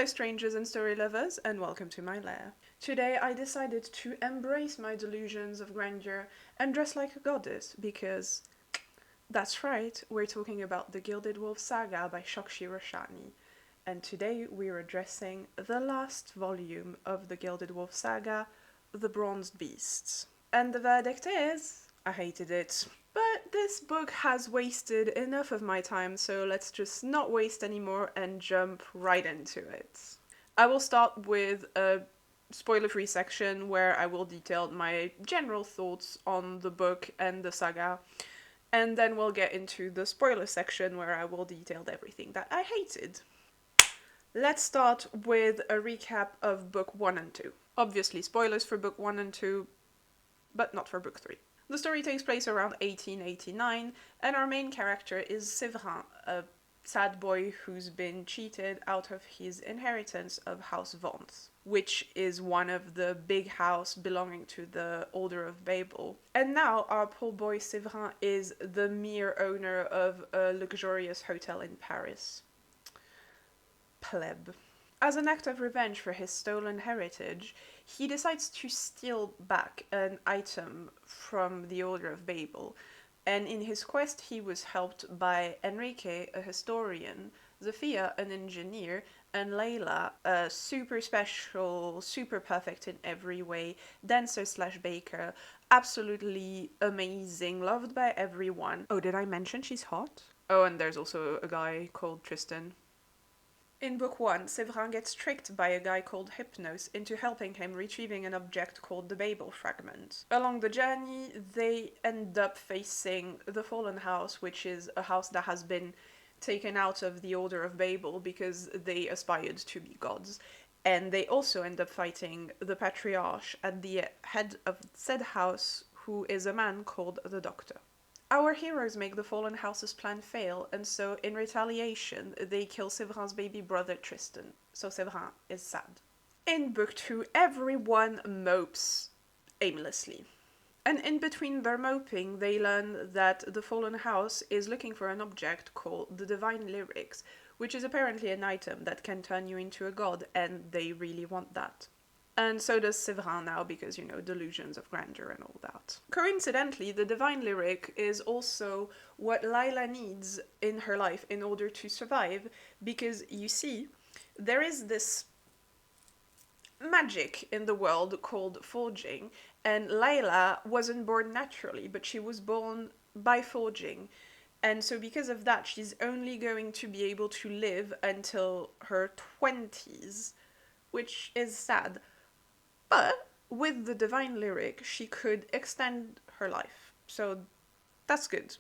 Hello strangers and story lovers, and welcome to my lair. Today I decided to embrace my delusions of grandeur and dress like a goddess, because that's right, we're talking about the Gilded Wolves saga by Shokshi Roshani. And today we're addressing the last volume of the Gilded Wolves saga, The Bronzed Beasts. And the verdict is, I hated it. But this book has wasted enough of my time, so let's just not waste anymore and jump right into it. I will start with a spoiler-free section where I will detail my general thoughts on the book and the saga, and then we'll get into the spoiler section where I will detail everything that I hated. Let's start with a recap of book 1 and 2. Obviously spoilers for book 1 and 2, but not for book 3. The story takes place around 1889, and our main character is Severin, a sad boy who's been cheated out of his inheritance of House Vance, which is one of the big house belonging to the Order of Babel. And now our poor boy Severin is the mere owner of a luxurious hotel in Paris. Pleb. As an act of revenge for his stolen heritage, he decides to steal back an item from the Order of Babel, and in his quest he was helped by Enrique, a historian, Zofia, an engineer, and Laila, a super special, super perfect in every way, dancer slash baker, absolutely amazing, loved by everyone. Oh, did I mention she's hot? Oh, and there's also a guy called Tristan. In book 1, Severin gets tricked by a guy called Hypnos into helping him retrieving an object called the Babel fragment. Along the journey, they end up facing the Fallen House, which is a house that has been taken out of the Order of Babel because they aspired to be gods. And they also end up fighting the Patriarch at the head of said house, who is a man called the Doctor. Our heroes make the Fallen House's plan fail, and so in retaliation, they kill Severin's baby brother Tristan. So Severin is sad. In book 2, everyone mopes aimlessly. And in between their moping, they learn that the Fallen House is looking for an object called the Divine Lyrics, which is apparently an item that can turn you into a god, and they really want that. And so does Severin now, because, delusions of grandeur and all that. Coincidentally, the Divine Lyric is also what Laila needs in her life in order to survive, because, you see, there is this magic in the world called forging, and Laila wasn't born naturally, but she was born by forging. And so because of that, she's only going to be able to live until her 20s, which is sad. But with the Divine Lyric, she could extend her life. So that's good.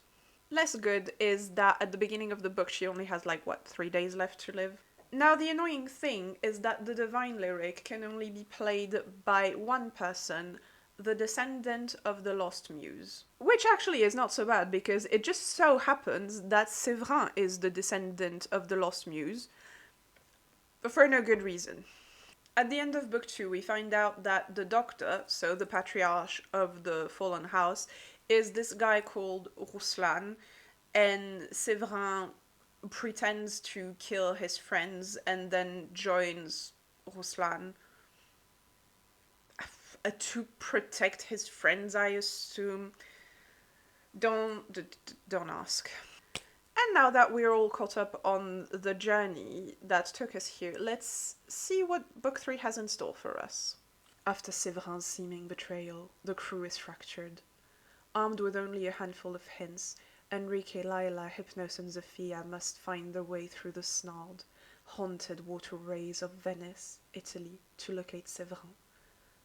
Less good is that at the beginning of the book, she only has 3 days left to live. Now, the annoying thing is that the Divine Lyric can only be played by one person, the descendant of the Lost Muse. Which actually is not so bad, because it just so happens that Severin is the descendant of the Lost Muse, but for no good reason. At the end of book 2, we find out that the Doctor, so the Patriarch of the Fallen House, is this guy called Ruslan, and Severin pretends to kill his friends and then joins Ruslan to protect his friends, I assume. Don't ask. And now that we're all caught up on the journey that took us here, let's see what book 3 has in store for us. After Severin's seeming betrayal, the crew is fractured. Armed with only a handful of hints, Enrique, Laila, Hypnos and Zofia must find their way through the snarled, haunted waterways of Venice, Italy, to locate Severin.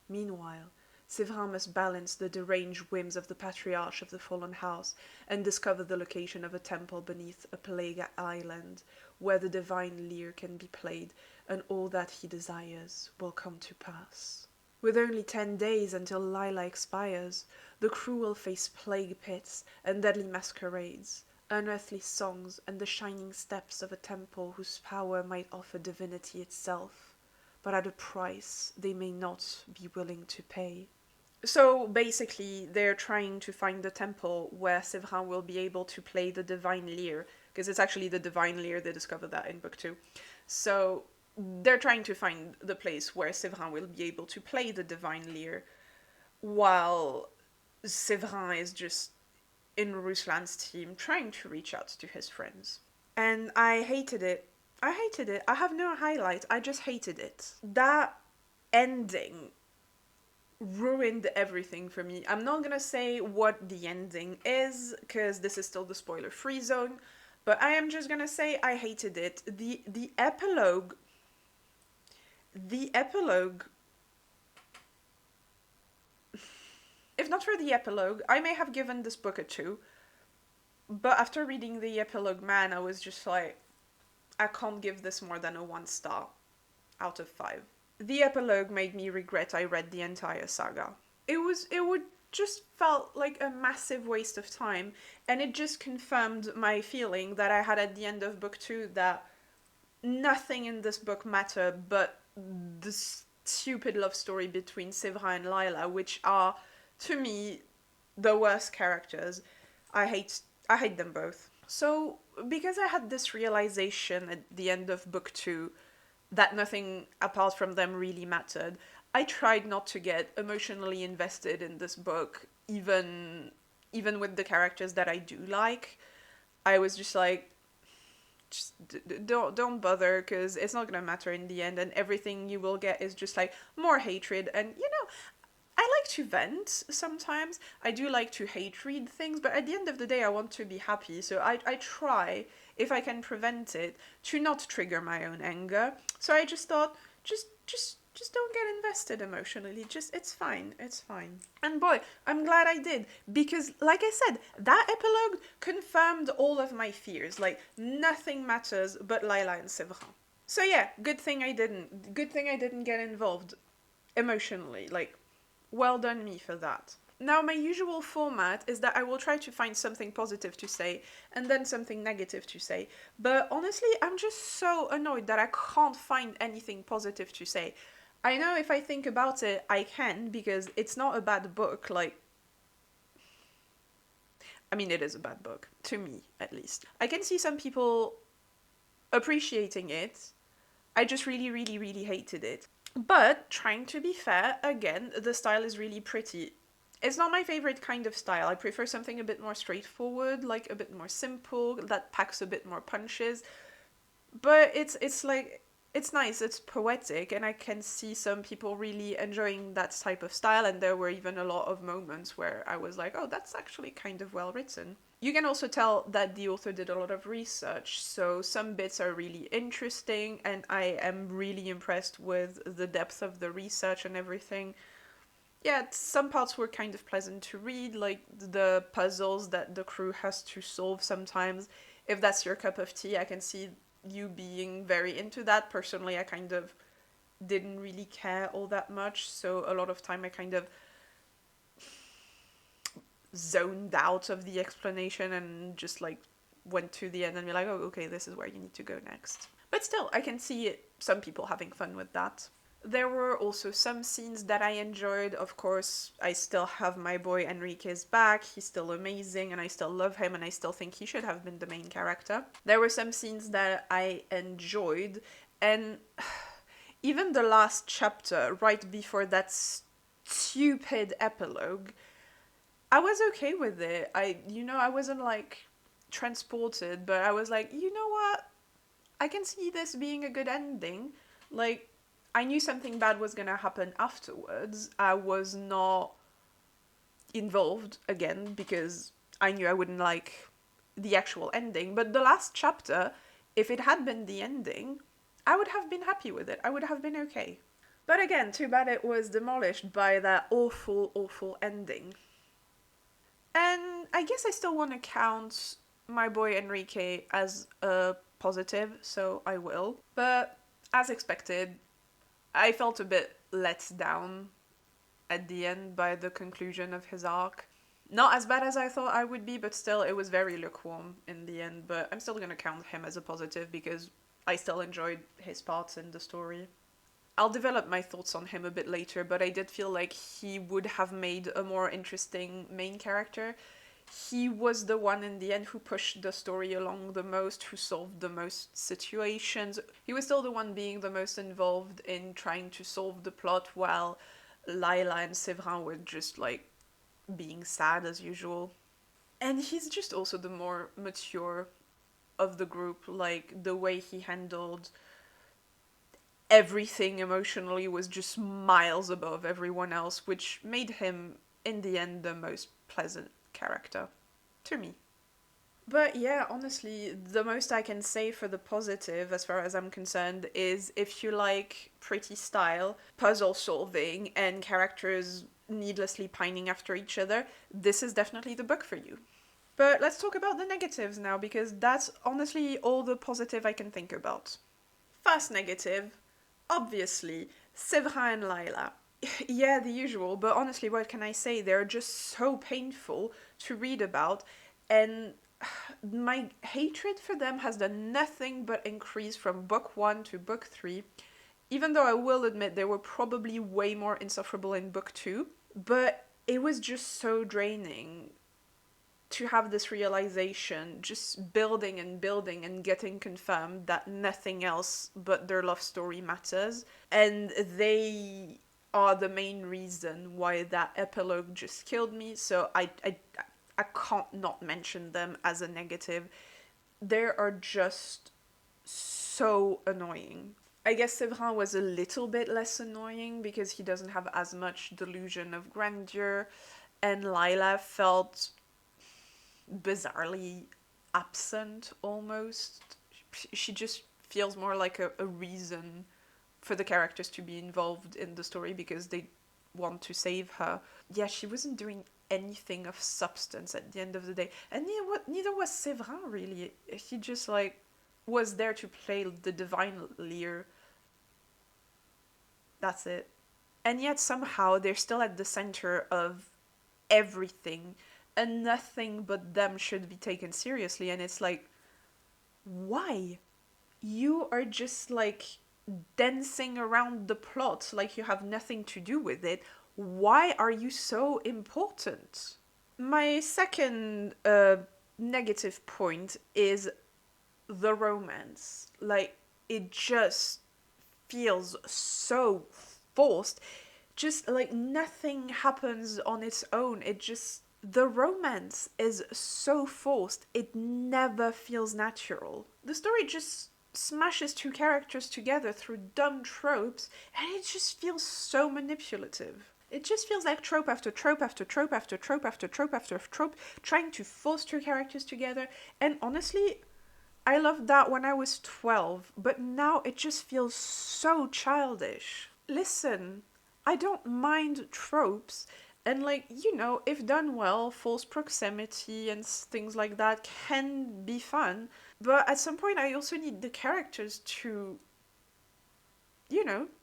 Meanwhile, Severin must balance the deranged whims of the Patriarch of the Fallen House and discover the location of a temple beneath a plague island where the divine lyre can be played and all that he desires will come to pass. With only 10 days until Laila expires, the crew will face plague pits and deadly masquerades, unearthly songs and the shining steps of a temple whose power might offer divinity itself, but at a price they may not be willing to pay. So basically, they're trying to find the temple where Severin will be able to play the divine lyre, because it's actually the divine lyre, they discover that in book 2. So they're trying to find the place where Severin will be able to play the Divine Lyre, while Severin is just in Ruslan's team trying to reach out to his friends. And I hated it. I hated it. I have no highlight. I just hated it. That ending ruined everything for me. I'm not gonna say what the ending is, because this is still the spoiler-free zone, but I am just gonna say I hated it. The epilogue... The epilogue... If not for the epilogue, I may have given this book a 2, but after reading the epilogue, man, I was just like, I can't give this more than a 1 star out of 5. The epilogue made me regret I read the entire saga. It would just felt like a massive waste of time, and it just confirmed my feeling that I had at the end of book 2, that nothing in this book mattered but the stupid love story between Severin and Laila, which are, to me, the worst characters. I hate them both. So, because I had this realization at the end of book 2 that nothing apart from them really mattered, I tried not to get emotionally invested in this book, even with the characters that I do like. I was just like, just don't bother, because it's not gonna matter in the end, and everything you will get is just like more hatred. And I like to vent sometimes. I do like to hate read things, but at the end of the day, I want to be happy. So I try, if I can prevent it, to not trigger my own anger. So I just thought, just don't get invested emotionally. It's fine. It's fine. And boy, I'm glad I did, because like I said, that epilogue confirmed all of my fears. Like, nothing matters but Laila and Severin. So yeah, good thing I didn't get involved emotionally. Like, well done me for that. Now, my usual format is that I will try to find something positive to say and then something negative to say. But honestly, I'm just so annoyed that I can't find anything positive to say. I know if I think about it, I can, because it's not a bad book. Like, I mean, it is a bad book, to me, at least. I can see some people appreciating it. I just really, really, really hated it. But, trying to be fair, again, the style is really pretty. It's not my favorite kind of style. I prefer something a bit more straightforward, like a bit more simple, that packs a bit more punches. But it's like, it's nice, it's poetic, and I can see some people really enjoying that type of style, and there were even a lot of moments where I was like, oh, that's actually kind of well written. You can also tell that the author did a lot of research, so some bits are really interesting, and I am really impressed with the depth of the research and everything. Yeah, some parts were kind of pleasant to read, like the puzzles that the crew has to solve sometimes. If that's your cup of tea, I can see you being very into that. Personally, I kind of didn't really care all that much, so a lot of time I kind of zoned out of the explanation and just like went to the end and be like, oh, okay, this is where you need to go next. But still, I can see some people having fun with that. There were also some scenes that I enjoyed. Of course, I still have my boy Enrique's back. He's still amazing and I still love him and I still think he should have been the main character. There were some scenes that I enjoyed, and even the last chapter, right before that stupid epilogue, I was okay with it. I wasn't like transported, but I was like, you know what? I can see this being a good ending. Like, I knew something bad was gonna happen afterwards. I was not involved again because I knew I wouldn't like the actual ending. But the last chapter, if it had been the ending, I would have been happy with it. I would have been okay. But again, too bad it was demolished by that awful, awful ending. And I guess I still want to count my boy Enrique as a positive, so I will. But as expected, I felt a bit let down at the end by the conclusion of his arc. Not as bad as I thought I would be, but still, it was very lukewarm in the end. But I'm still gonna count him as a positive because I still enjoyed his parts in the story. I'll develop my thoughts on him a bit later, but I did feel like he would have made a more interesting main character. he was the one in the end who pushed the story along the most, who solved the most situations. He was still the one being the most involved in trying to solve the plot, while Laila and Severin were just like being sad as usual. And he's just also the more mature of the group. Like, the way he handled everything emotionally was just miles above everyone else, which made him, in the end, the most pleasant character to me. But yeah, honestly, the most I can say for the positive, as far as I'm concerned, is if you like pretty style, puzzle solving, and characters needlessly pining after each other, this is definitely the book for you. But let's talk about the negatives now, because that's honestly all the positive I can think about. First negative, obviously, Severin and Laila. Yeah, the usual, but honestly, what can I say? They're just so painful to read about, and my hatred for them has done nothing but increase from book 1 to book 3, even though I will admit they were probably way more insufferable in book 2, but it was just so draining to have this realization, just building and building and getting confirmed that nothing else but their love story matters. And they are the main reason why that epilogue just killed me. So I can't not mention them as a negative. They are just so annoying. I guess Severin was a little bit less annoying because he doesn't have as much delusion of grandeur, and Laila felt bizarrely absent almost. She just feels more like a reason for the characters to be involved in the story because they want to save her. Yeah, she wasn't doing anything of substance at the end of the day. And neither was Severin, really. He just, like, was there to play the divine Lear. That's it. And yet somehow they're still at the center of everything, and nothing but them should be taken seriously. And it's like, why? You are just like dancing around the plot like you have nothing to do with it. Why are you so important? My second negative point is the romance. Like, it just feels so forced. Just like nothing happens on its own. It just, the romance is so forced. It never feels natural. The story just smashes two characters together through dumb tropes, and it just feels so manipulative. It just feels like trope after trope after trope after trope after trope after trope, trying to force two characters together. And honestly, I loved that when I was 12, but now it just feels so childish. Listen, I don't mind tropes, and like, if done well, false proximity and things like that can be fun, but at some point I also need the characters to,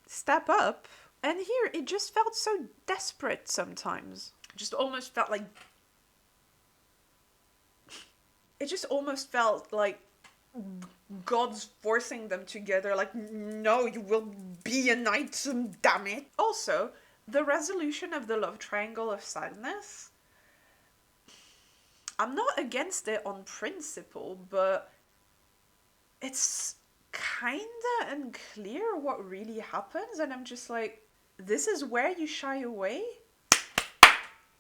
step up. And here it just felt so desperate sometimes. Just almost felt like it just almost felt like God's forcing them together, like, no, you will be a knight, damn it. Also, the resolution of the love triangle of sadness, I'm not against it on principle, but it's kinda unclear what really happens, and I'm just like, this is where you shy away?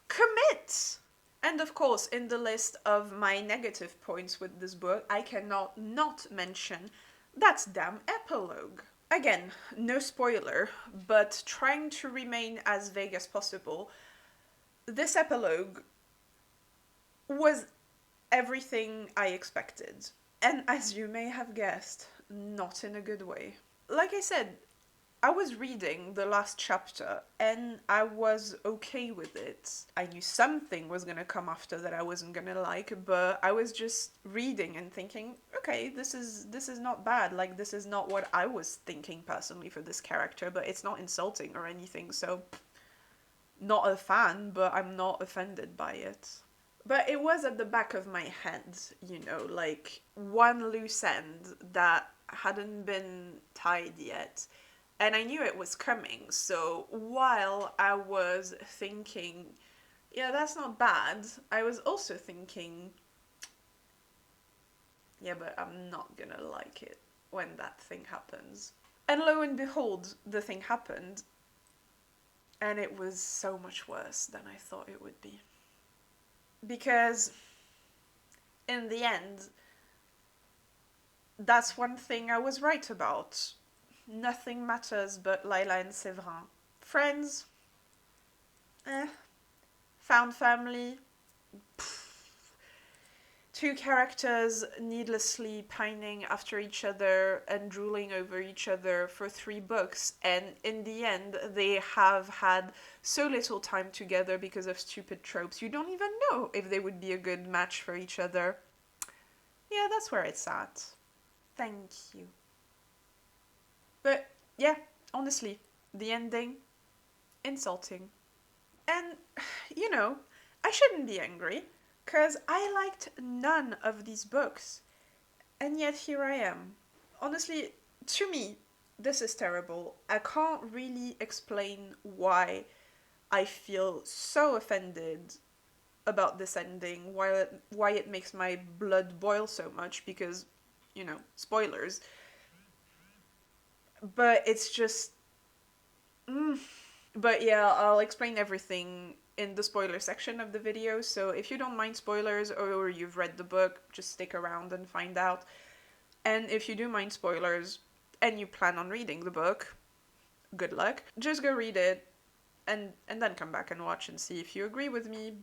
Commit! And of course, in the list of my negative points with this book, I cannot not mention that damn epilogue. Again, no spoiler, but trying to remain as vague as possible, this epilogue was everything I expected. And as you may have guessed, not in a good way. Like I said, I was reading the last chapter and I was okay with it. I knew something was gonna come after that I wasn't gonna like, but I was just reading and thinking, okay, this is not bad. Like, this is not what I was thinking personally for this character, but it's not insulting or anything, so not a fan, but I'm not offended by it. But it was at the back of my head, like one loose end that hadn't been tied yet. And I knew it was coming, so while I was thinking Yeah, that's not bad. I was also thinking, yeah, but I'm not gonna like it when that thing happens. And lo and behold, the thing happened, and it was so much worse than I thought it would be. Because in the end, that's one thing I was right about. Nothing matters but Laila and Severin. Friends, eh. Found family, two characters needlessly pining after each other and drooling over each other for 3 books, and in the end, they have had so little time together because of stupid tropes. You don't even know if they would be a good match for each other. Yeah, that's where it's at. Thank you. But yeah, honestly, the ending, insulting. And, you know, I shouldn't be angry, because I liked none of these books. And yet here I am. Honestly, to me, this is terrible. I can't really explain why I feel so offended about this ending, why it makes my blood boil so much, because, spoilers. But it's just. Mm. But yeah, I'll explain everything in the spoiler section of the video, so if you don't mind spoilers or you've read the book, just stick around and find out. And if you do mind spoilers and you plan on reading the book, good luck. Just go read it and then come back and watch and see if you agree with me.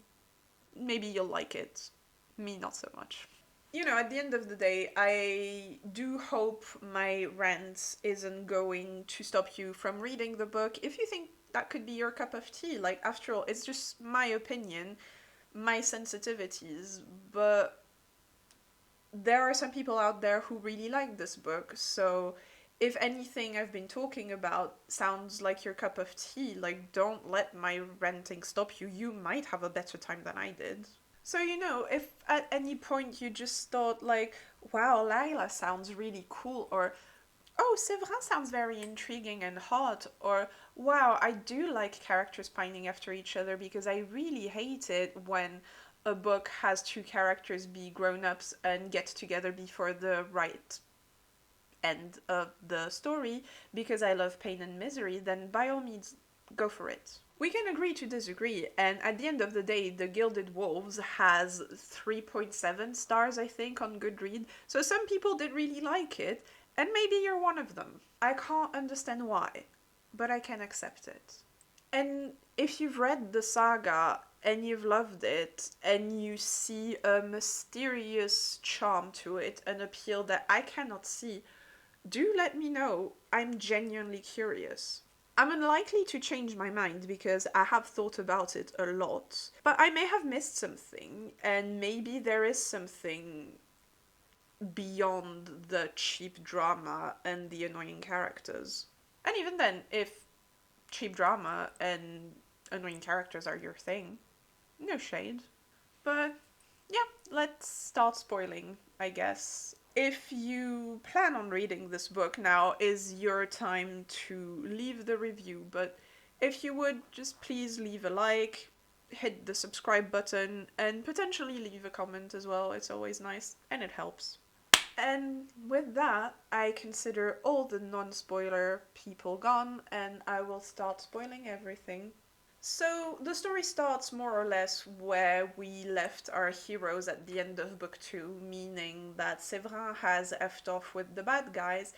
Maybe you'll like it. Me, not so much. At the end of the day, I do hope my rant isn't going to stop you from reading the book. If you think that could be your cup of tea, like, after all, it's just my opinion, my sensitivities, but there are some people out there who really like this book, so if anything I've been talking about sounds like your cup of tea, like, don't let my ranting stop you. You might have a better time than I did. So, if at any point you just thought, like, wow, Laila sounds really cool, or oh, Severin sounds very intriguing and hot, or wow, I do like characters pining after each other because I really hate it when a book has two characters be grown ups and get together before the right end of the story because I love pain and misery, then by all means, go for it. We can agree to disagree, and at the end of the day, the Gilded Wolves has 3.7 stars, I think, on Goodreads, so some people did really like it, and maybe you're one of them. I can't understand why, but I can accept it. And if you've read the saga and you've loved it, and you see a mysterious charm to it, an appeal that I cannot see, do let me know. I'm genuinely curious. I'm unlikely to change my mind because I have thought about it a lot, but I may have missed something, and maybe there is something beyond the cheap drama and the annoying characters. And even then, if cheap drama and annoying characters are your thing, no shade. But yeah, let's start spoiling, I guess. If you plan on reading this book, now is your time to leave the review, but if you would, just please leave a like, hit the subscribe button, and potentially leave a comment as well. It's always nice, and it helps. And with that, I consider all the non-spoiler people gone, and I will start spoiling everything. So, the story starts more or less where we left our heroes at the end of book 2, meaning that Severin has effed off with the bad guys,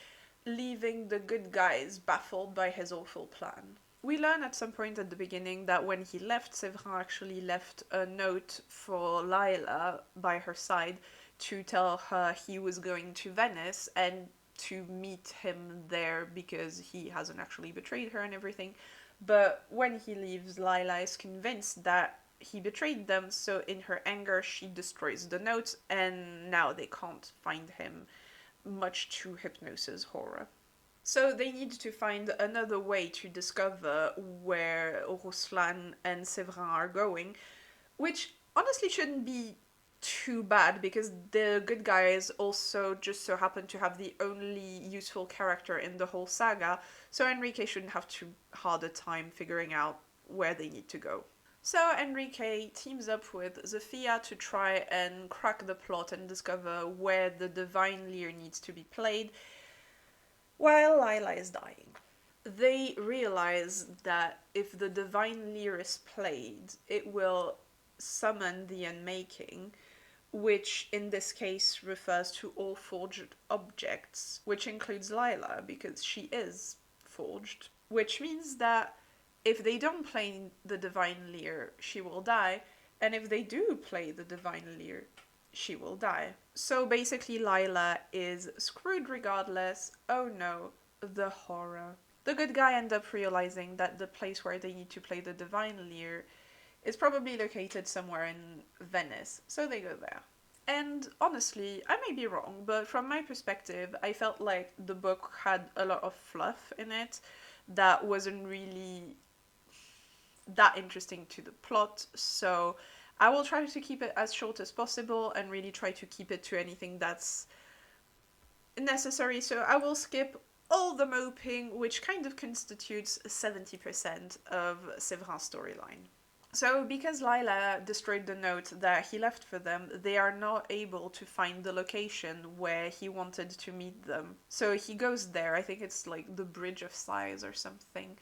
leaving the good guys baffled by his awful plan. We learn at some point at the beginning that when he left, Severin actually left a note for Laila by her side to tell her he was going to Venice and to meet him there because he hasn't actually betrayed her and everything. But when he leaves, Laila is convinced that he betrayed them, so in her anger, she destroys the note, and now they can't find him, much to Hypnos' horror. So they need to find another way to discover where Ruslan and Severin are going, which honestly shouldn't be too bad because the good guys also just so happen to have the only useful character in the whole saga, so Enrique shouldn't have too hard a time figuring out where they need to go. So Enrique teams up with Zofia to try and crack the plot and discover where the divine lyre needs to be played while Laila is dying. They realize that if the divine lyre is played, it will summon the unmaking, which in this case refers to all forged objects, which includes Laila because she is forged, which means that if they don't play the divine lyre, she will die, and if they do play the divine lyre, she will die. So basically, Laila is screwed regardless. Oh no, the horror. The good guy ends up realizing that the place where they need to play the divine lyre is probably located somewhere in Venice, so they go there. And honestly, I may be wrong, but from my perspective, I felt like the book had a lot of fluff in it that wasn't really that interesting to the plot, so I will try to keep it as short as possible and really try to keep it to anything that's necessary. So I will skip all the moping, which kind of constitutes 70% of Severin's storyline. So, because Laila destroyed the note that he left for them, they are not able to find the location where he wanted to meet them. So he goes there, I think it's like the Bridge of Sighs or something,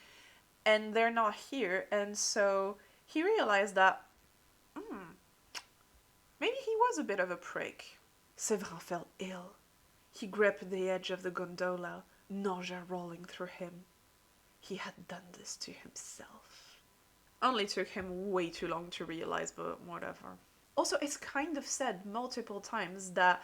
and they're not here, and so he realized that, maybe he was a bit of a prick. Severin felt ill. He gripped the edge of the gondola, nausea rolling through him. He had done this to himself. Only took him way too long to realize, but whatever. Also, it's kind of said multiple times that,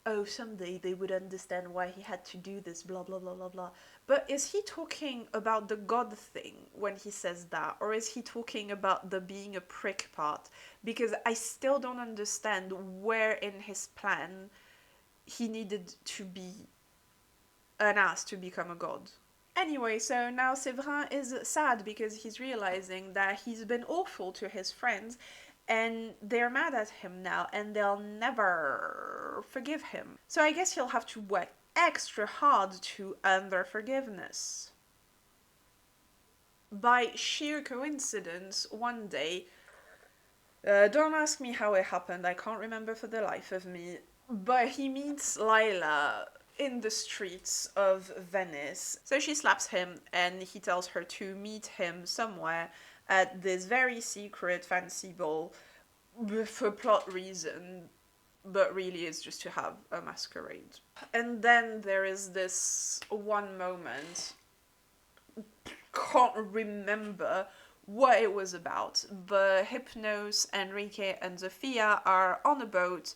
oh, someday they would understand why he had to do this, blah, blah, blah, blah, blah. But is he talking about the God thing when he says that? Or is he talking about the being a prick part? Because I still don't understand where in his plan he needed to be an ass to become a god. Anyway, so now Severin is sad because he's realizing that he's been awful to his friends and they're mad at him now and they'll never forgive him. So I guess he'll have to work extra hard to earn their forgiveness. By sheer coincidence, one day, don't ask me how it happened, I can't remember for the life of me, but he meets Laila in the streets of Venice. So she slaps him and he tells her to meet him somewhere at this very secret fancy ball for plot reason, but really it's just to have a masquerade. And then there is this one moment, can't remember what it was about, but Hypnos, Enrique, and Zofia are on a boat,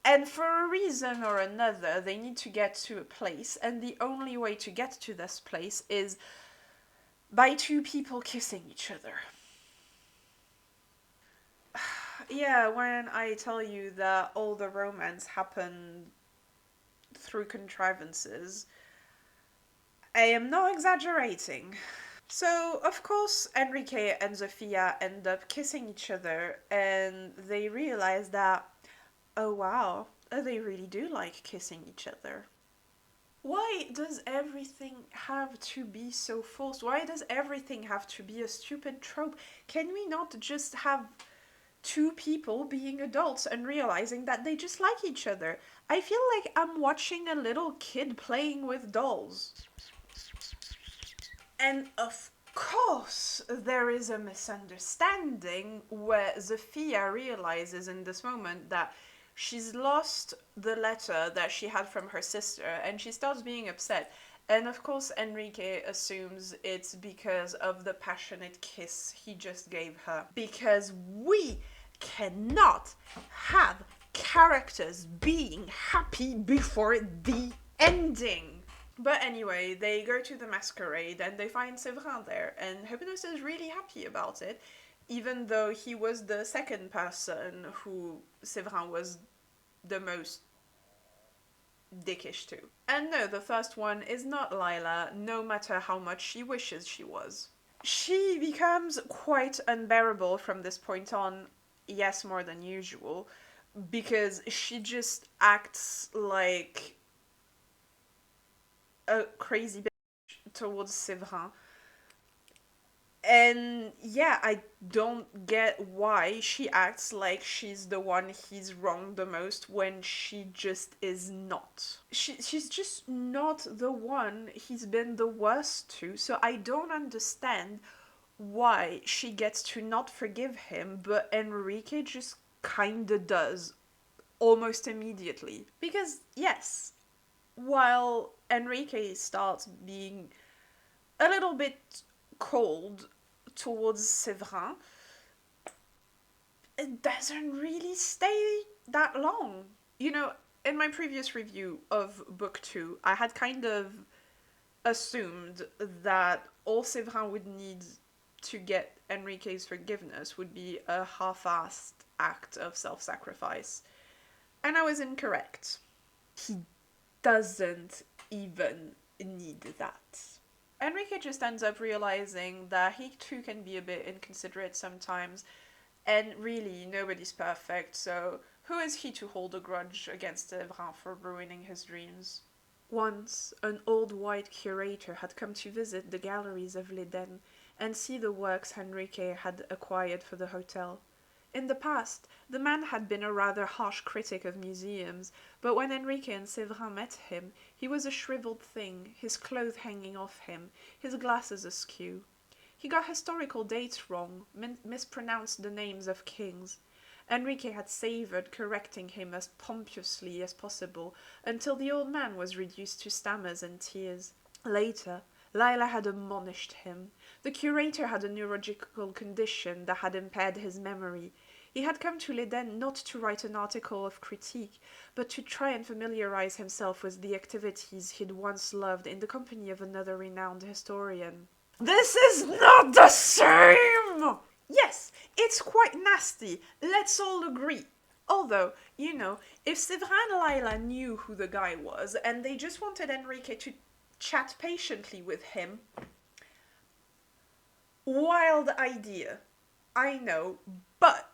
and for a reason or another, they need to get to a place, and the only way to get to this place is by two people kissing each other. Yeah, when I tell you that all the romance happened through contrivances, I am not exaggerating. So, of course, Enrique and Zofia end up kissing each other, and they realize that, oh wow, they really do like kissing each other. Why does everything have to be so forced? Why does everything have to be a stupid trope? Can we not just have two people being adults and realizing that they just like each other? I feel like I'm watching a little kid playing with dolls. And of course, there is a misunderstanding where Zofia realizes in this moment that she's lost the letter that she had from her sister and she starts being upset. And of course, Enrique assumes it's because of the passionate kiss he just gave her. Because we cannot have characters being happy before the ending. But anyway, they go to the masquerade and they find Severin there, and Hypnos is really happy about it, even though he was the second person who Severin was the most dickish to. And no, the first one is not Laila, no matter how much she wishes she was. She becomes quite unbearable from this point on, yes, more than usual, because she just acts like a crazy bitch towards Severin. And yeah, I don't get why she acts like she's the one he's wronged the most when she just is not. She's just not the one he's been the worst to, so I don't understand why she gets to not forgive him, but Enrique just kinda does almost immediately. Because, yes, while Enrique starts being a little bit cold towards Severin, it doesn't really stay that long. You know, in my previous review of book 2, I had kind of assumed that all Severin would need to get Enrique's forgiveness would be a half-assed act of self-sacrifice. And I was incorrect. He doesn't even need that. Enrique just ends up realizing that he too can be a bit inconsiderate sometimes, and really, nobody's perfect, so who is he to hold a grudge against Severin for ruining his dreams? Once, an old white curator had come to visit the galleries of l'Eden and see the works Enrique had acquired for the hotel. In the past, the man had been a rather harsh critic of museums, but when Enrique and Severin met him, he was a shriveled thing, his clothes hanging off him, his glasses askew. He got historical dates wrong, mispronounced the names of kings. Enrique had savoured correcting him as pompously as possible, until the old man was reduced to stammers and tears. Later, Laila had admonished him. The curator had a neurological condition that had impaired his memory. He had come to l'Eden not to write an article of critique, but to try and familiarize himself with the activities he'd once loved in the company of another renowned historian. This is not the same! Yes, it's quite nasty, let's all agree. Although, you know, if Severin Laila knew who the guy was and they just wanted Enrique to chat patiently with him, wild idea. I know, but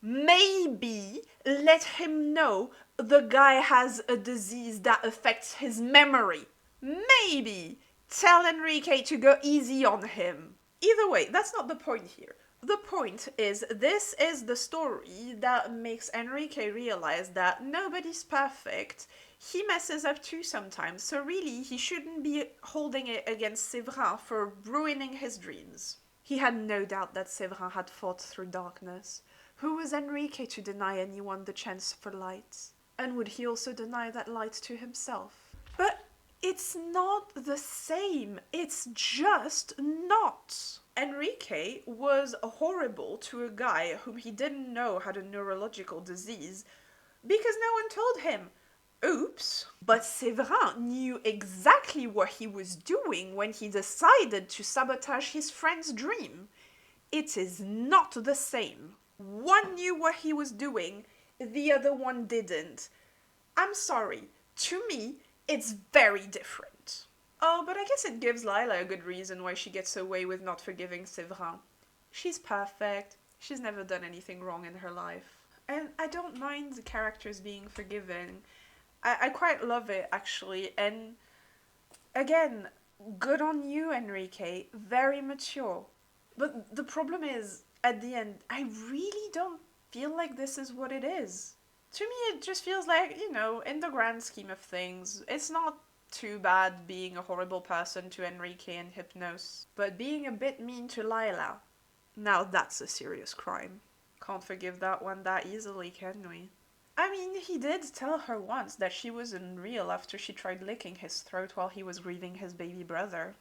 maybe let him know the guy has a disease that affects his memory. Maybe tell Enrique to go easy on him. Either way, that's not the point here. The point is, this is the story that makes Enrique realize that nobody's perfect. He messes up too sometimes, so really he shouldn't be holding it against Severin for ruining his dreams. He had no doubt that Severin had fought through darkness. Who was Enrique to deny anyone the chance for light? And would he also deny that light to himself? But it's not the same. It's just not. Enrique was horrible to a guy whom he didn't know had a neurological disease because no one told him. Oops. But Severin knew exactly what he was doing when he decided to sabotage his friend's dream. It is not the same. One knew what he was doing, the other one didn't. I'm sorry. To me, it's very different. Oh, but I guess it gives Laila a good reason why she gets away with not forgiving Severin. She's perfect. She's never done anything wrong in her life. And I don't mind the characters being forgiven. I quite love it, actually. And again, good on you, Enrique. Very mature. But the problem is, at the end, I really don't feel like this is what it is. To me, it just feels like, you know, in the grand scheme of things, it's not too bad being a horrible person to Enrique and Hypnos. But being a bit mean to Laila, now that's a serious crime. Can't forgive that one that easily, can we? I mean, he did tell her once that she was unreal after she tried licking his throat while he was grieving his baby brother.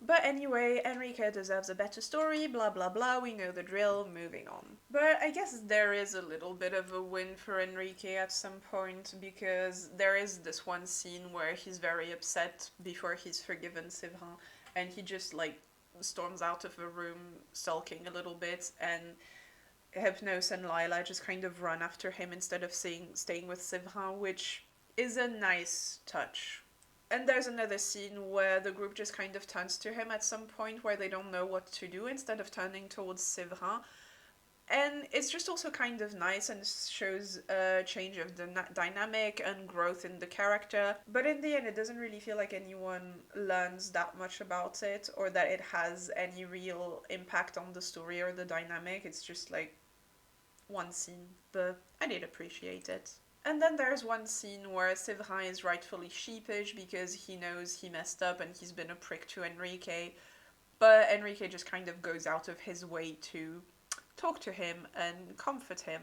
But anyway, Enrique deserves a better story, blah blah blah, we know the drill, moving on. But I guess there is a little bit of a win for Enrique at some point, because there is this one scene where he's very upset before he's forgiven Severin, and he just, like, storms out of the room, sulking a little bit, and Hypnos and Laila just kind of run after him instead of staying with Severin, which is a nice touch. And there's another scene where the group just kind of turns to him at some point where they don't know what to do instead of turning towards Severin. And it's just also kind of nice and shows a change of the dynamic and growth in the character. But in the end, it doesn't really feel like anyone learns that much about it or that it has any real impact on the story or the dynamic. It's just like one scene, but I did appreciate it. And then there's one scene where Severin is rightfully sheepish because he knows he messed up and he's been a prick to Enrique. But Enrique just kind of goes out of his way to talk to him and comfort him.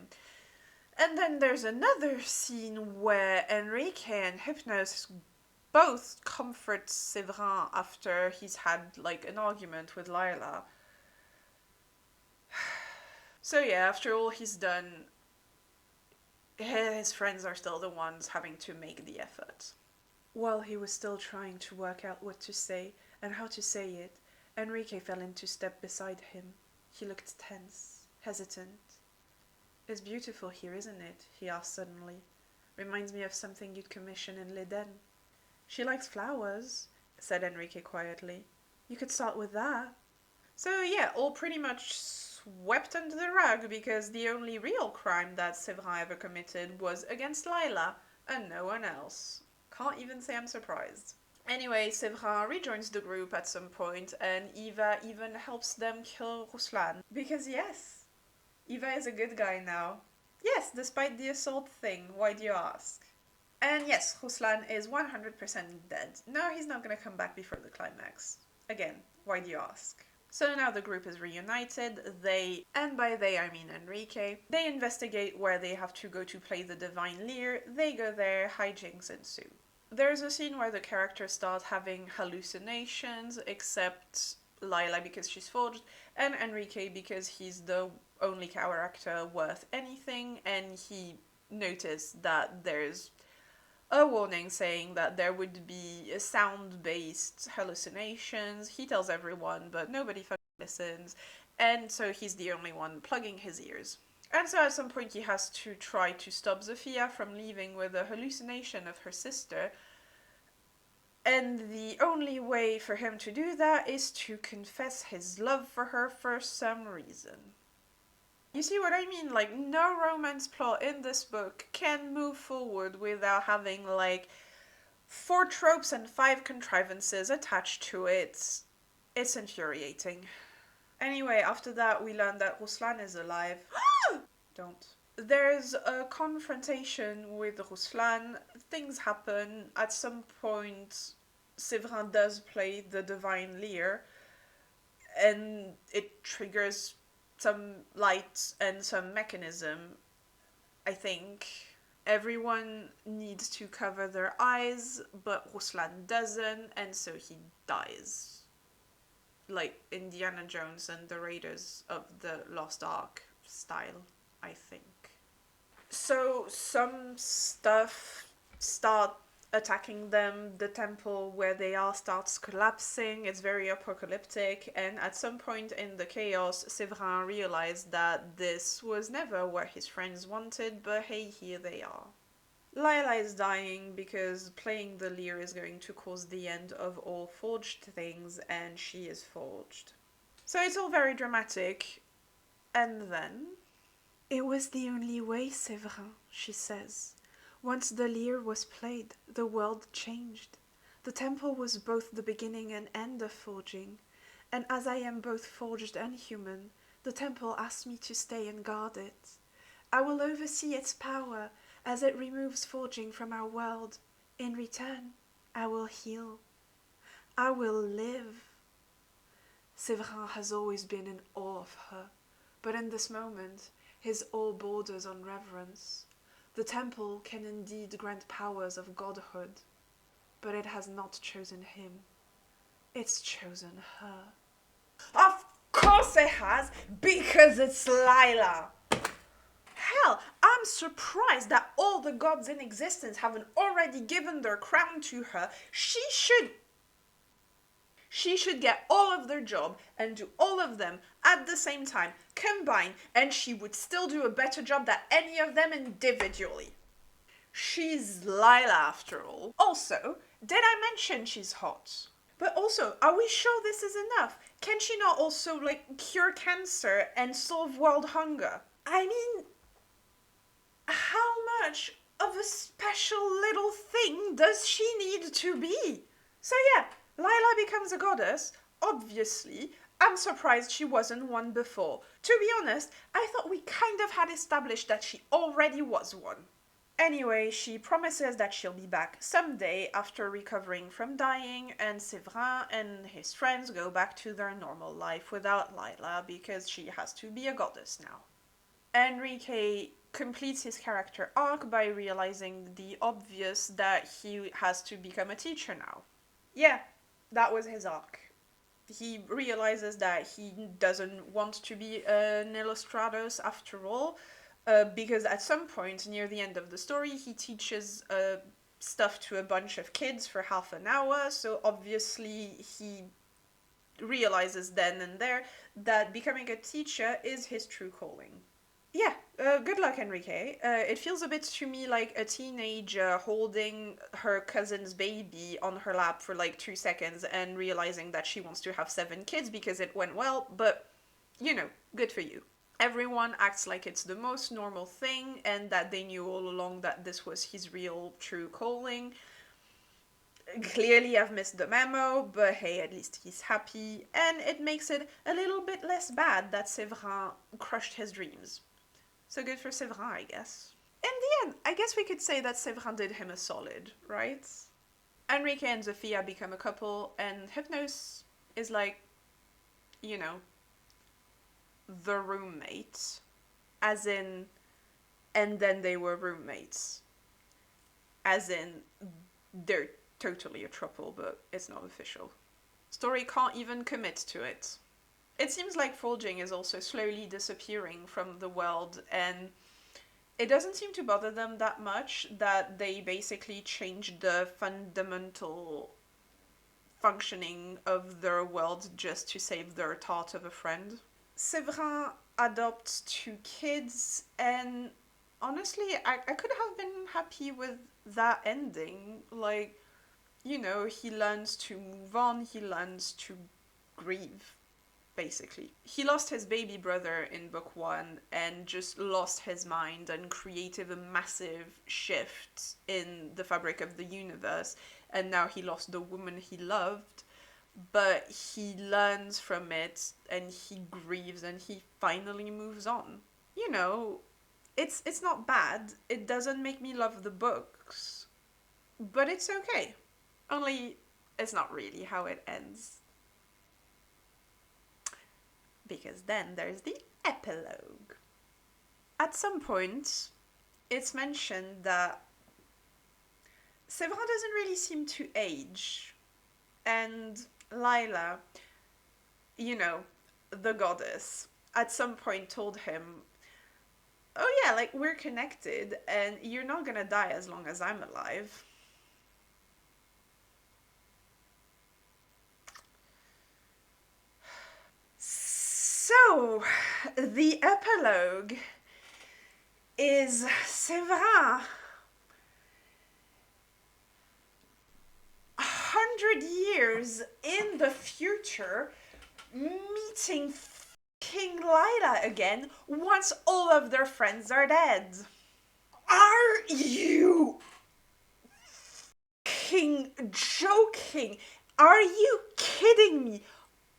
And then there's another scene where Enrique and Hypnos both comfort Severin after he's had like an argument with Laila. So yeah, after all he's done, his friends are still the ones having to make the effort. While he was still trying to work out what to say and how to say it, Enrique fell into step beside him. He looked tense, hesitant. "It's beautiful here, isn't it?" he asked suddenly. "Reminds me of something you'd commission in L'Eden." "She likes flowers," said Enrique quietly. "You could start with that." So yeah, all pretty much swept under the rug because the only real crime that Severin ever committed was against Laila and no one else. Can't even say I'm surprised. Anyway, Severin rejoins the group at some point and Eva even helps them kill Ruslan. Because yes, Eva is a good guy now. Yes, despite the assault thing, why do you ask? And yes, Ruslan is 100% dead. No, he's not gonna come back before the climax. Again, why do you ask? So now the group is reunited. They, and by they I mean Enrique, they investigate where they have to go to play the Divine Lyre. They go there, hijinks ensue. There's a scene where the characters start having hallucinations, except Laila because she's forged, and Enrique because he's the only character worth anything, and he noticed that there's a warning saying that there would be sound-based hallucinations. He tells everyone, but nobody fucking listens, and so he's the only one plugging his ears. And so at some point he has to try to stop Zofia from leaving with a hallucination of her sister, and the only way for him to do that is to confess his love for her for some reason. You see what I mean? Like, no romance plot in this book can move forward without having, like, 4 tropes and 5 contrivances attached to it. It's infuriating. Anyway, after that, we learn that Ruslan is alive. Don't. There's a confrontation with Ruslan. Things happen. At some point, Severin does play the Divine Lyre, and it triggers some light and some mechanism. I think everyone needs to cover their eyes, but Ruslan doesn't, and so he dies. Like Indiana Jones and the Raiders of the Lost Ark style, I think. So some stuff start attacking them. The temple where they are starts collapsing. It's very apocalyptic, and at some point in the chaos, Severin realized that this was never what his friends wanted, but hey, here they are. Laila is dying because playing the lyre is going to cause the end of all forged things, and she is forged. So it's all very dramatic, and then... "It was the only way, Severin," she says. "Once the lyre was played, the world changed. The temple was both the beginning and end of forging, and as I am both forged and human, the temple asked me to stay and guard it. I will oversee its power as it removes forging from our world. In return, I will heal. I will live." Severin has always been in awe of her, but in this moment, his awe borders on reverence. The temple can indeed grant powers of godhood, but it has not chosen him. It's chosen her. Of course it has, because it's Laila. Hell, I'm surprised that all the gods in existence haven't already given their crown to her. She should get all of their job and do all of them at the same time, combined, and she would still do a better job than any of them individually. She's Laila after all. Also, did I mention she's hot? But also, are we sure this is enough? Can she not also, like, cure cancer and solve world hunger? I mean, how much of a special little thing does she need to be? So yeah, Laila becomes a goddess, obviously. I'm surprised she wasn't one before. To be honest, I thought we kind of had established that she already was one. Anyway, she promises that she'll be back someday after recovering from dying, and Severin and his friends go back to their normal life without Laila because she has to be a goddess now. Enrique completes his character arc by realizing the obvious that he has to become a teacher now. Yeah, that was his arc. He realizes that he doesn't want to be an illustratus after all, because at some point near the end of the story, he teaches stuff to a bunch of kids for half an hour, so obviously he realizes then and there that becoming a teacher is his true calling. Yeah, good luck, Enrique. It feels a bit to me like a teenager holding her cousin's baby on her lap for like 2 seconds and realizing that she wants to have 7 kids because it went well, but you know, good for you. Everyone acts like it's the most normal thing and that they knew all along that this was his real true calling. Clearly, I've missed the memo, but hey, at least he's happy, and it makes it a little bit less bad that Severin crushed his dreams. So good for Severin, I guess. In the end, I guess we could say that Severin did him a solid, right? Enrique and Zofia become a couple, and Hypnos is like, you know, the roommate. As in, and then they were roommates. As in, they're totally a throuple, but it's not official. Story can't even commit to it. It seems like Fulging is also slowly disappearing from the world, and it doesn't seem to bother them that much that they basically changed the fundamental functioning of their world just to save their tart of a friend. Severin adopts 2 kids, and honestly, I could have been happy with that ending. Like, you know, he learns to move on, he learns to grieve, basically. He lost his baby brother in book 1 and just lost his mind and created a massive shift in the fabric of the universe, and now he lost the woman he loved, but he learns from it and he grieves and he finally moves on. You know, it's not bad. It doesn't make me love the books, but it's okay. Only it's not really how it ends. Because then there's the epilogue. At some point, it's mentioned that Severin doesn't really seem to age, and Laila, you know, the goddess, at some point told him, oh yeah, like, we're connected, and you're not gonna die as long as I'm alive. So, the epilogue is Severin 100 years in the future meeting King Laila again once all of their friends are dead. Are you joking? Are you kidding me?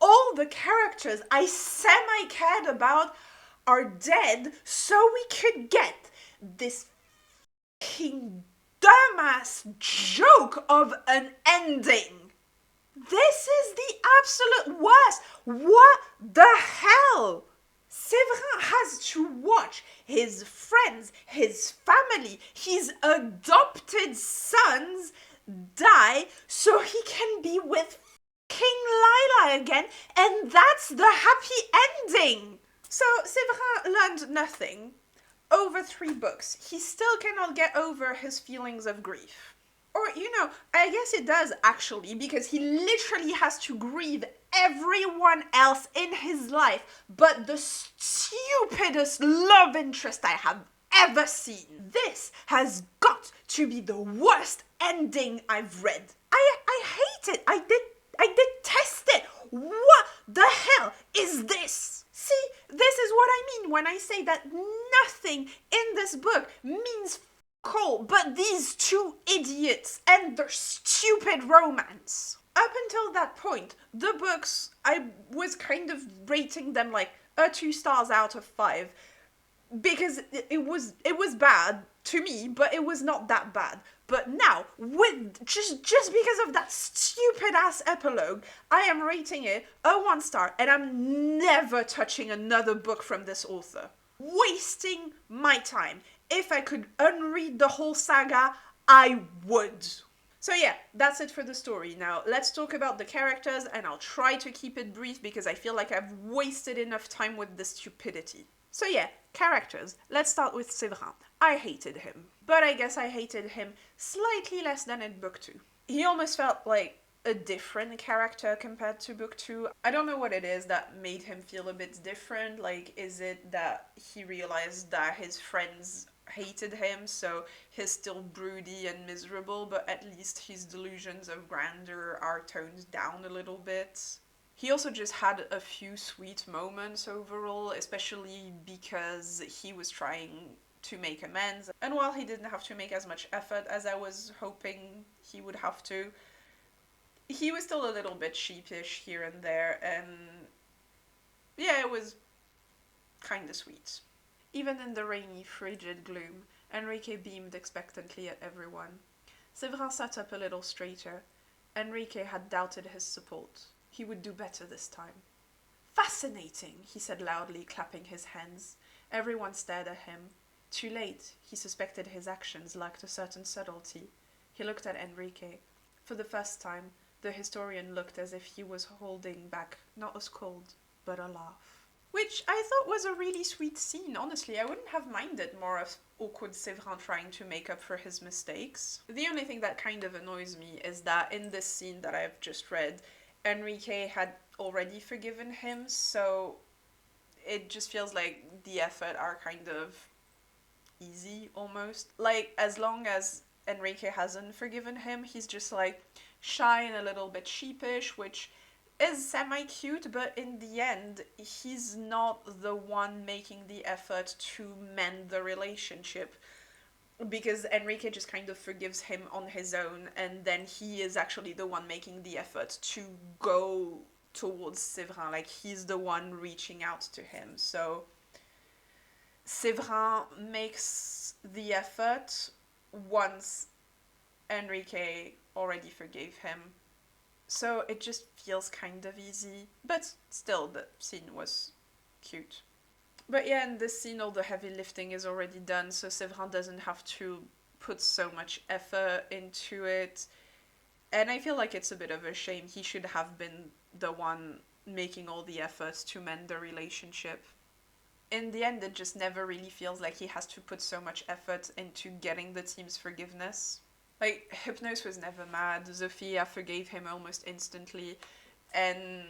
All the characters I semi-cared about are dead, so we could get this fucking dumbass joke of an ending. This is the absolute worst. What the hell? Severin has to watch his friends, his family, his adopted sons die so he can be with King Laila again, and that's the happy ending. So Severin learned nothing. Over 3 books, he still cannot get over his feelings of grief. Or, you know, I guess it does actually, because he literally has to grieve everyone else in his life but the stupidest love interest I have ever seen. This has got to be the worst ending I've read. I hate it. I I detest it. What the hell is this? See, this is what I mean when I say that nothing in this book means all but these two idiots and their stupid romance. Up until that point, the books, I was kind of rating them like a 2 stars out of 5 because it was bad to me, but it was not that bad. But now, with just because of that stupid ass epilogue, I am rating it a 1 star, and I'm never touching another book from this author. Wasting my time. If I could unread the whole saga, I would. So yeah, that's it for the story. Now, let's talk about the characters, and I'll try to keep it brief because I feel like I've wasted enough time with this stupidity. So yeah, characters. Let's start with Severin. I hated him. But I guess I hated him slightly less than in book 2. He almost felt like a different character compared to book 2. I don't know what it is that made him feel a bit different. Like, is it that he realized that his friends hated him, so he's still broody and miserable, but at least his delusions of grandeur are toned down a little bit? He also just had a few sweet moments overall, especially because he was trying to make amends. And while he didn't have to make as much effort as I was hoping he would have to, he was still a little bit sheepish here and there, and yeah, it was kinda sweet. Even in the rainy, frigid gloom, Enrique beamed expectantly at everyone. Severin sat up a little straighter. Enrique had doubted his support. He would do better this time. Fascinating, he said loudly, clapping his hands. Everyone stared at him. Too late, he suspected his actions lacked a certain subtlety. He looked at Enrique. For the first time, the historian looked as if he was holding back not a scold, but a laugh. Which I thought was a really sweet scene, honestly. I wouldn't have minded more of awkward Severin trying to make up for his mistakes. The only thing that kind of annoys me is that in this scene that I've just read, Enrique had already forgiven him, so it just feels like the effort are kind of easy, almost. Like, as long as Enrique hasn't forgiven him, he's just like shy and a little bit sheepish, which is semi-cute, but in the end, he's not the one making the effort to mend the relationship, because Enrique just kind of forgives him on his own, and then he is actually the one making the effort to go towards Severin, like he's the one reaching out to him. So Severin makes the effort once Enrique already forgave him. So it just feels kind of easy, but still the scene was cute. But yeah, in this scene all the heavy lifting is already done, so Severin doesn't have to put so much effort into it. And I feel like it's a bit of a shame. He should have been the one making all the efforts to mend the relationship. In the end, it just never really feels like he has to put so much effort into getting the team's forgiveness. Like, Hypnos was never mad, Zofia forgave him almost instantly, and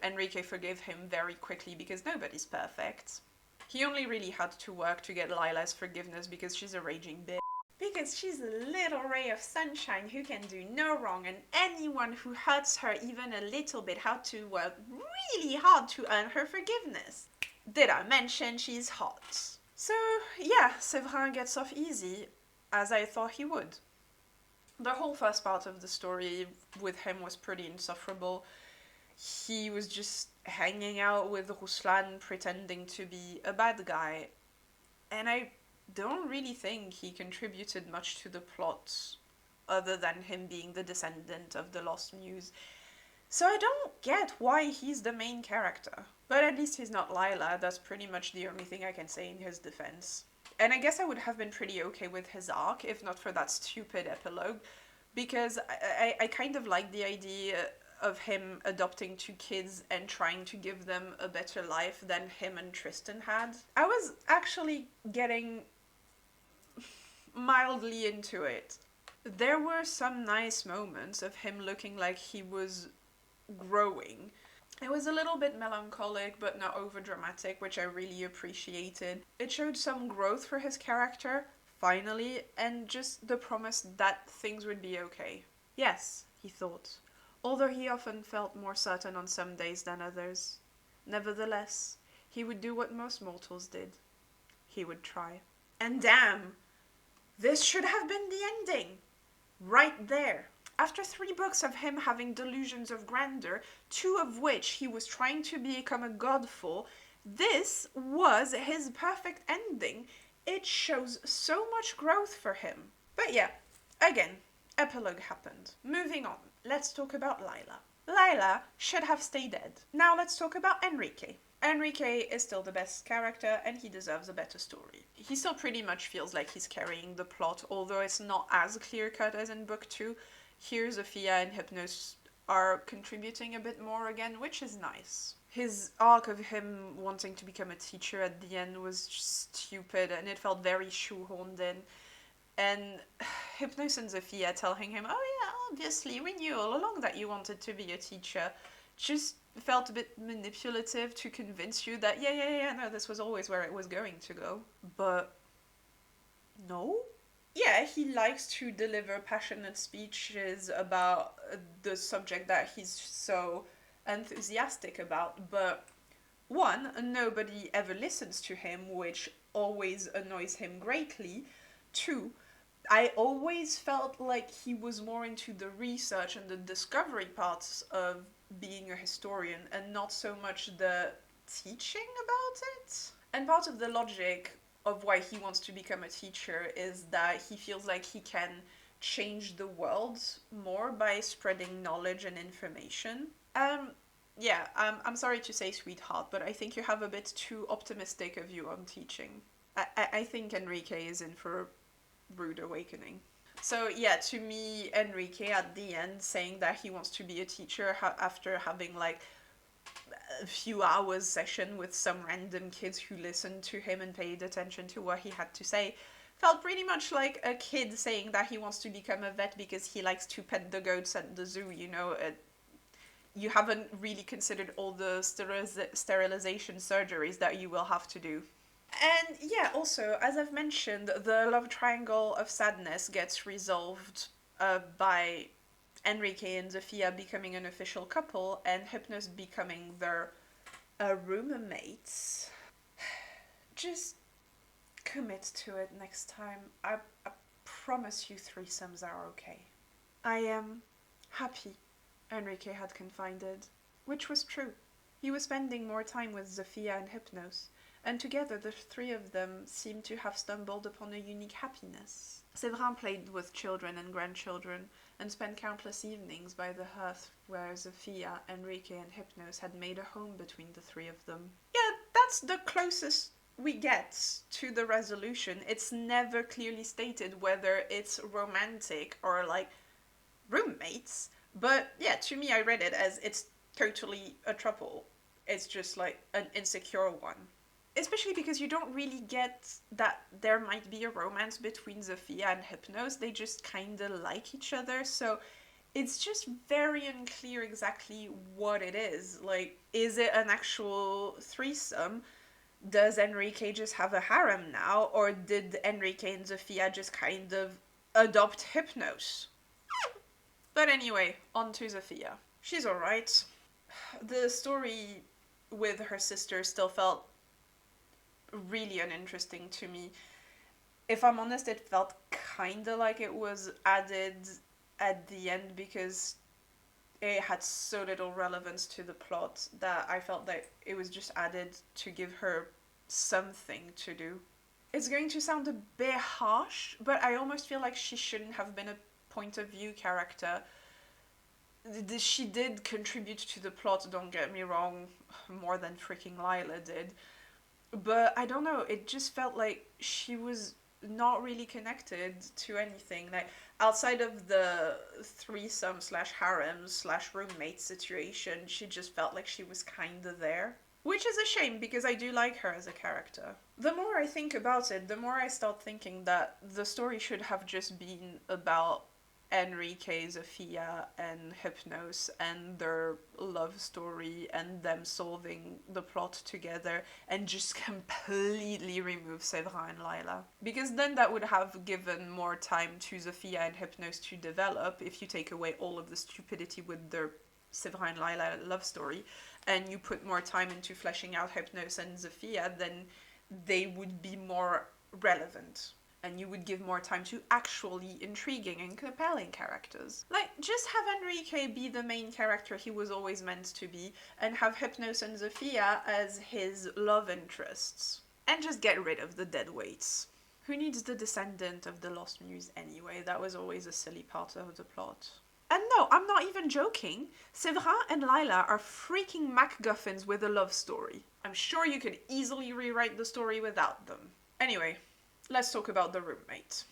Enrique forgave him very quickly because nobody's perfect. He only really had to work to get Laila's forgiveness because she's a raging bitch. Because she's a little ray of sunshine who can do no wrong, and anyone who hurts her even a little bit had to work really hard to earn her forgiveness. Did I mention she's hot? So yeah, Severin gets off easy, as I thought he would. The whole first part of the story with him was pretty insufferable. He was just hanging out with Ruslan, pretending to be a bad guy, and I don't really think he contributed much to the plot, other than him being the descendant of the Lost Muse. So I don't get why he's the main character. But at least he's not Laila, that's pretty much the only thing I can say in his defense. And I guess I would have been pretty okay with his arc, if not for that stupid epilogue, because I kind of like the idea of him adopting 2 kids and trying to give them a better life than him and Tristan had. I was actually getting mildly into it. There were some nice moments of him looking like he was growing. It was a little bit melancholic, but not overdramatic, which I really appreciated. It showed some growth for his character, finally, and just the promise that things would be okay. Yes, he thought. although he often felt more certain on some days than others. Nevertheless, he would do what most mortals did. He would try. And damn, this should have been the ending. Right there. After 3 books of him having delusions of grandeur, 2 of which he was trying to become a god for, this was his perfect ending. It shows so much growth for him. But yeah, again, epilogue happened. Moving on, let's talk about Laila. Laila should have stayed dead. Now let's talk about Enrique. Enrique is still the best character and he deserves a better story. He still pretty much feels like he's carrying the plot, although it's not as clear-cut as in book 2. Here, Zofia and Hypnos are contributing a bit more again, which is nice. His arc of him wanting to become a teacher at the end was just stupid and it felt very shoehorned in. And Hypnos and Zofia telling him, oh yeah, obviously, we knew all along that you wanted to be a teacher, just felt a bit manipulative to convince you that, no, this was always where it was going to go. But no? Yeah, he likes to deliver passionate speeches about the subject that he's so enthusiastic about, but 1, nobody ever listens to him, which always annoys him greatly. 2, I always felt like he was more into the research and the discovery parts of being a historian and not so much the teaching about it. And part of the logic of why he wants to become a teacher is that he feels like he can change the world more by spreading knowledge and information. I'm sorry to say, sweetheart, but I think you have a bit too optimistic a view on teaching. I think Enrique is in for a rude awakening. So yeah, to me, Enrique at the end saying that he wants to be a teacher after having like a few hours session with some random kids who listened to him and paid attention to what he had to say felt pretty much like a kid saying that he wants to become a vet because he likes to pet the goats at the zoo, you know. You haven't really considered all the sterilization surgeries that you will have to do. And yeah, also, as I've mentioned, the love triangle of sadness gets resolved by Enrique and Zofia becoming an official couple and Hypnos becoming their roommates. Just commit to it next time. I promise you threesomes are okay. I am happy Enrique had confided, which was true. He was spending more time with Zofia and Hypnos, and together the 3 of them seemed to have stumbled upon a unique happiness. Severin played with children and grandchildren, and spent countless evenings by the hearth where Zofia, Enrique and Hypnos had made a home between the 3 of them. Yeah, that's the closest we get to the resolution. It's never clearly stated whether it's romantic or like roommates, but yeah, to me I read it as it's totally a throuple. It's just like an insecure one. Especially because you don't really get that there might be a romance between Zofia and Hypnos. They just kind of like each other, so it's just very unclear exactly what it is. Like, is it an actual threesome? Does Enrique just have a harem now? Or did Enrique and Zofia just kind of adopt Hypnos? But anyway, on to Zofia. She's alright. The story with her sister still felt really uninteresting to me. If I'm honest, it felt kinda like it was added at the end because it had so little relevance to the plot that I felt that it was just added to give her something to do. It's going to sound a bit harsh, but I almost feel like she shouldn't have been a point of view character. She did contribute to the plot, don't get me wrong, more than freaking Laila did. But I don't know, it just felt like she was not really connected to anything. Like, outside of the threesome / harem / roommate situation, she just felt like she was kinda there. Which is a shame, because I do like her as a character. The more I think about it, the more I start thinking that the story should have just been about Enrique, Zofia, and Hypnos and their love story and them solving the plot together, and just completely remove Severin and Laila. Because then that would have given more time to Zofia and Hypnos to develop if you take away all of the stupidity with their Severin and Laila love story, and you put more time into fleshing out Hypnos and Zofia, then they would be more relevant. And you would give more time to actually intriguing and compelling characters. Like, just have Enrique be the main character he was always meant to be, and have Hypnos and Zofia as his love interests. And just get rid of the dead weights. Who needs the descendant of the Lost Muse anyway? That was always a silly part of the plot. And no, I'm not even joking. Severin and Laila are freaking MacGuffins with a love story. I'm sure you could easily rewrite the story without them. Anyway, let's talk about the roommate.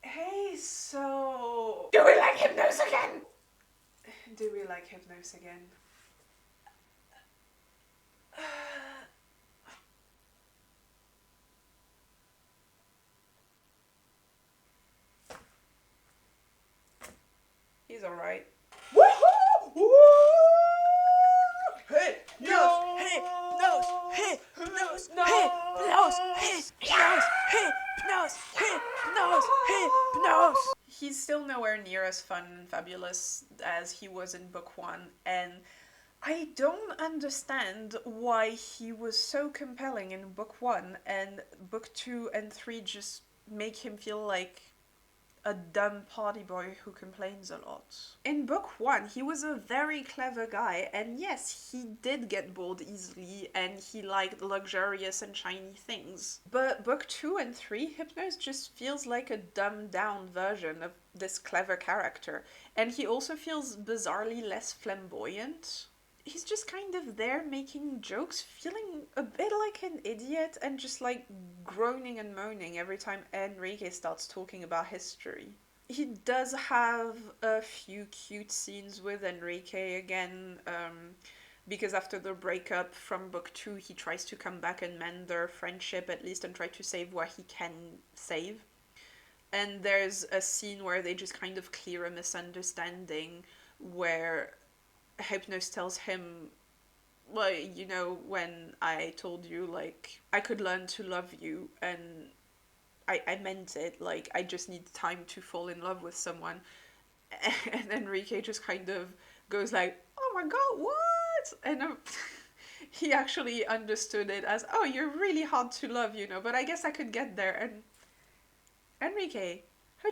Hey, so... Do we like Hypnos again? Do we like Hypnos again? He's alright. Woohoo! Hey, no! Hey, nose! Hey, nose! Hey, nose! Hey, nose! Hey, nose! Hey, nose! Hey, nose! He's still nowhere near as fun and fabulous as he was in book 1, and I don't understand why he was so compelling in book 1 and book 2 and 3 just make him feel like a dumb party boy who complains a lot. In book 1, he was a very clever guy, and yes, he did get bored easily, and he liked luxurious and shiny things. But book 2 and 3, Hypnos just feels like a dumbed down version of this clever character, and he also feels bizarrely less flamboyant. He's just kind of there making jokes, feeling a bit like an idiot, and just like groaning and moaning every time Enrique starts talking about history. He does have a few cute scenes with Enrique again, because after the breakup from book 2, he tries to come back and mend their friendship at least and try to save what he can save. And there's a scene where they just kind of clear a misunderstanding where Hypnos tells him, well, you know, when I told you, like, I could learn to love you, and I meant it, like, I just need time to fall in love with someone. And Enrique just kind of goes like, oh my god, what? And he actually understood it as, oh, you're really hard to love, you know, but I guess I could get there. And Enrique, how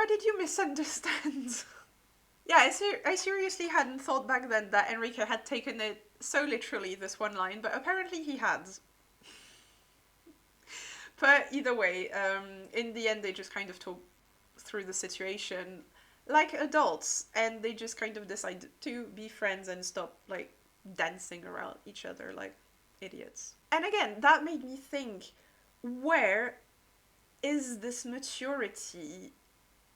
did you misunderstand? Yeah, I seriously hadn't thought back then that Enrique had taken it so literally, this one line, but apparently he had. But either way, in the end they just kind of talk through the situation like adults, and they just kind of decide to be friends and stop, like, dancing around each other like idiots. And again, that made me think, where is this maturity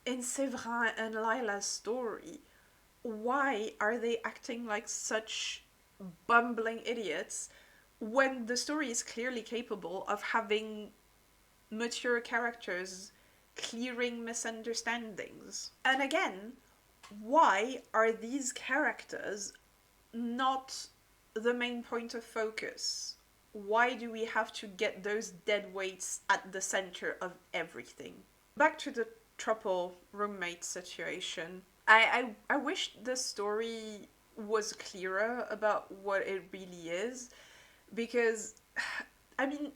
in Severin and Laila's story? Why are they acting like such bumbling idiots when the story is clearly capable of having mature characters clearing misunderstandings? And again, why are these characters not the main point of focus? Why do we have to get those dead weights at the center of everything? Back to the trouble roommate situation. I wish the story was clearer about what it really is, because, I mean,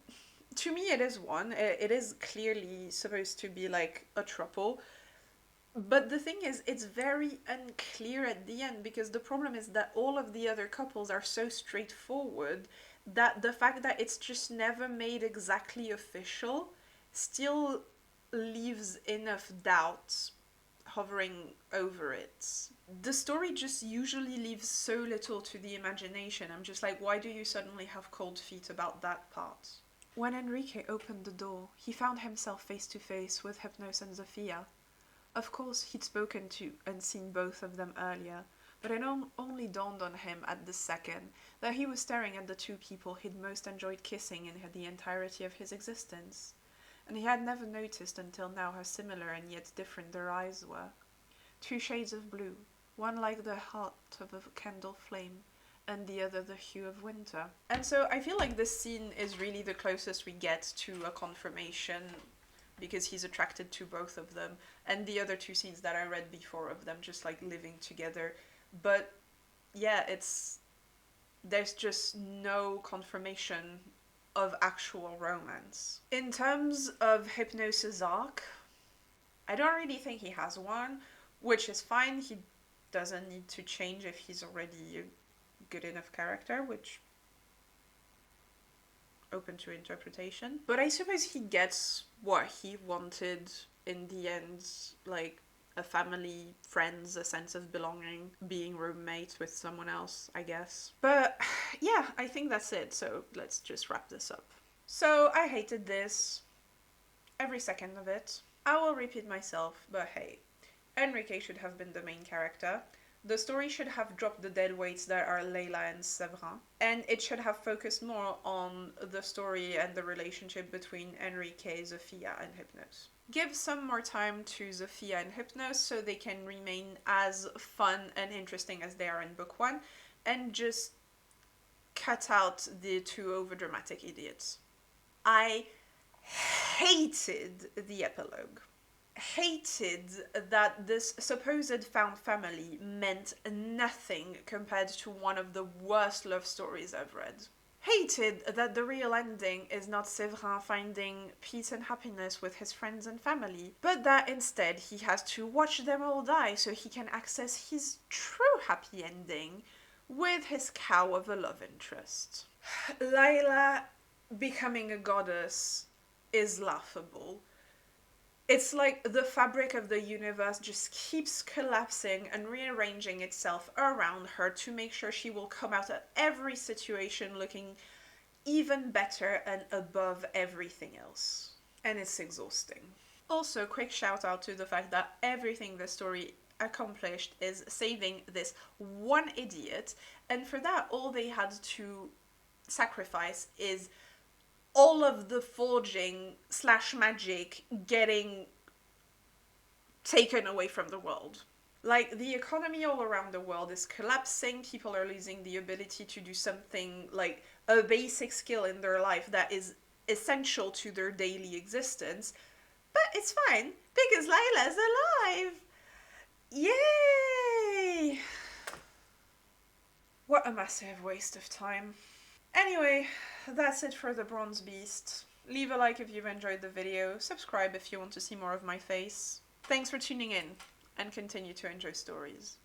to me it is one. It is clearly supposed to be like a trouble, but the thing is, it's very unclear at the end, because the problem is that all of the other couples are so straightforward that the fact that it's just never made exactly official still leaves enough doubt hovering over it. The story just usually leaves so little to the imagination. I'm just like, why do you suddenly have cold feet about that part? When Enrique opened the door, he found himself face to face with Hypnos and Zofia. Of course, he'd spoken to and seen both of them earlier, But it only dawned on him at the second that he was staring at the two people he'd most enjoyed kissing in the entirety of his existence. And he had never noticed until now how similar and yet different their eyes were. Two shades of blue, one like the heart of a candle flame, and the other the hue of winter. And so I feel like this scene is really the closest we get to a confirmation, because he's attracted to both of them, and the other two scenes that I read before of them just like living together. But yeah, there's just no confirmation of actual romance. In terms of Hypnos' arc, I don't really think he has one, which is fine. He doesn't need to change if he's already a good enough character, which open to interpretation. But I suppose he gets what he wanted in the end, like a family, friends, a sense of belonging, being roommates with someone else, I guess. But yeah, I think that's it, so let's just wrap this up. So I hated this, every second of it. I will repeat myself, but hey, Enrique should have been the main character. The story should have dropped the dead weights that are Laila and Severin, and it should have focused more on the story and the relationship between Enrique, Zofia, and Hypnos. Give some more time to Zofia and Hypnos so they can remain as fun and interesting as they are in book one, and just cut out the two overdramatic idiots. I hated the epilogue. Hated that this supposed found family meant nothing compared to one of the worst love stories I've read. Hated that the real ending is not Severin finding peace and happiness with his friends and family, but that instead he has to watch them all die so he can access his true happy ending with his cow of a love interest. Laila becoming a goddess is laughable. It's like the fabric of the universe just keeps collapsing and rearranging itself around her to make sure she will come out of every situation looking even better and above everything else. And it's exhausting. Also, quick shout out to the fact that everything the story accomplished is saving this one idiot, and for that all they had to sacrifice is all of the forging / magic getting taken away from the world. Like, the economy all around the world is collapsing, people are losing the ability to do something like a basic skill in their life that is essential to their daily existence, but it's fine because Laila's alive! Yay! What a massive waste of time. Anyway, that's it for the Bronze Beast. Leave a like if you've enjoyed the video, subscribe if you want to see more of my face. Thanks for tuning in, and continue to enjoy stories.